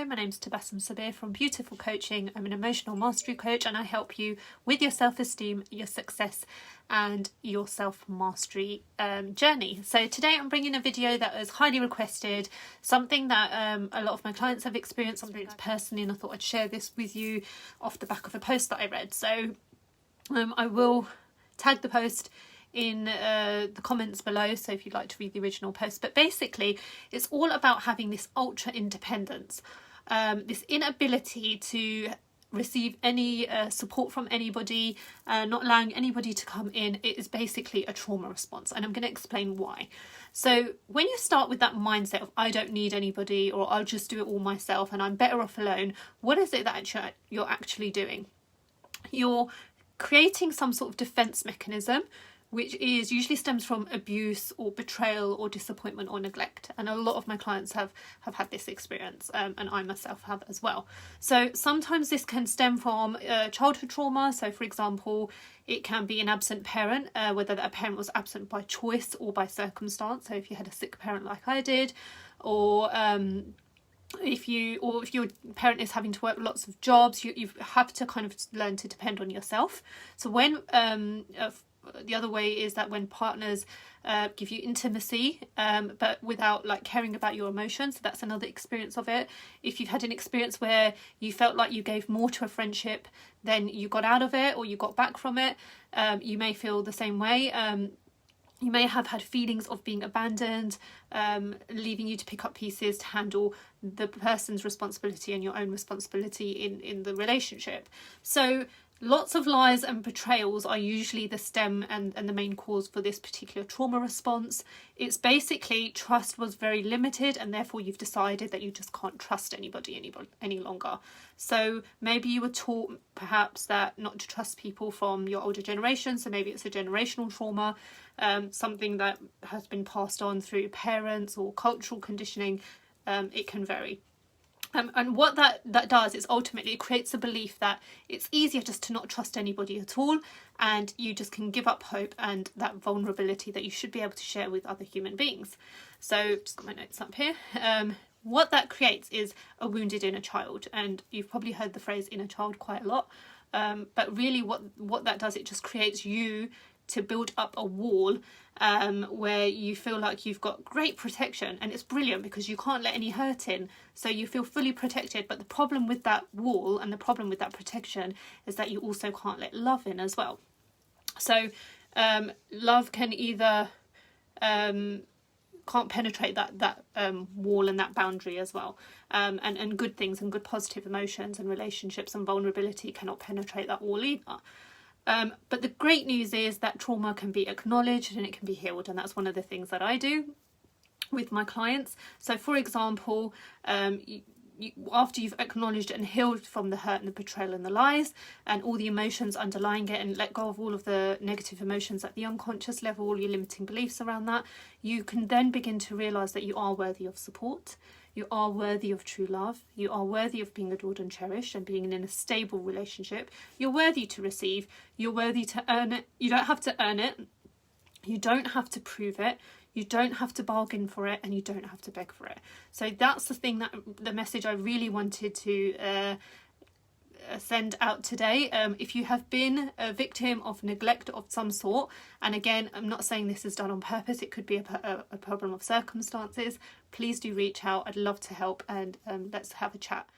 My name's Tabassum Sabir from Beautiful Coaching. I'm an emotional mastery coach and I help you with your self-esteem, your success and your self-mastery journey. So today I'm bringing a video that was highly requested, something that a lot of my clients have experienced personally, and I thought I'd share this with you off the back of a post that I read. So I will tag the post in the comments below, so if you'd like to read the original post. But basically it's all about having this ultra independence, this inability to receive any support from anybody, not allowing anybody to come in. It is basically a trauma response, and I'm going to explain why. So when you start with that mindset of I don't need anybody, or I'll just do it all myself and I'm better off alone, what is it that you're actually doing? You're creating some sort of defense mechanism, which is usually stems from abuse or betrayal or disappointment or neglect. And a lot of my clients have had this experience, and I myself have as well. So sometimes this can stem from childhood trauma. So for example, it can be an absent parent, whether that parent was absent by choice or by circumstance. So if you had a sick parent like I did, or if your parent is having to work lots of jobs, you have to kind of learn to depend on yourself. So when the other way is that when partners give you intimacy, but without like caring about your emotions, so that's another experience of it. If you've had an experience where you felt like you gave more to a friendship than you got out of it, or you got back from it, you may feel the same way. You may have had feelings of being abandoned, leaving you to pick up pieces to handle the person's responsibility and your own responsibility in the relationship. So lots of lies and betrayals are usually the stem and the main cause for this particular trauma response. It's basically trust was very limited, and therefore you've decided that you just can't trust anybody any longer. So maybe you were taught perhaps that not to trust people from your older generation, so maybe it's a generational trauma, something that has been passed on through parents or cultural conditioning. It can vary. And what that does is ultimately it creates a belief that it's easier just to not trust anybody at all, and you just can give up hope and that vulnerability that you should be able to share with other human beings. So just got my notes up here. What that creates is a wounded inner child, and you've probably heard the phrase inner child quite a lot, but really what that does, it just creates you to build up a wall where you feel like you've got great protection, and it's brilliant because you can't let any hurt in, so you feel fully protected. But the problem with that wall and the problem with that protection is that you also can't let love in as well. So love can either can't penetrate that wall and that boundary as well, and good things and good positive emotions and relationships and vulnerability cannot penetrate that wall either. But the great news is that trauma can be acknowledged and it can be healed, and that's one of the things that I do with my clients. So for example, after you've acknowledged and healed from the hurt and the betrayal and the lies and all the emotions underlying it, and let go of all of the negative emotions at the unconscious level, all your limiting beliefs around that, you can then begin to realise that you are worthy of support. You are worthy of true love. You are worthy of being adored and cherished and being in a stable relationship. You're worthy to receive. You're worthy to earn it. You don't have to earn it. You don't have to prove it. You don't have to bargain for it, and you don't have to beg for it. So that's the message I really wanted to send out today. If you have been a victim of neglect of some sort, and again, I'm not saying this is done on purpose, it could be a problem of circumstances, please do reach out. I'd love to help, and let's have a chat.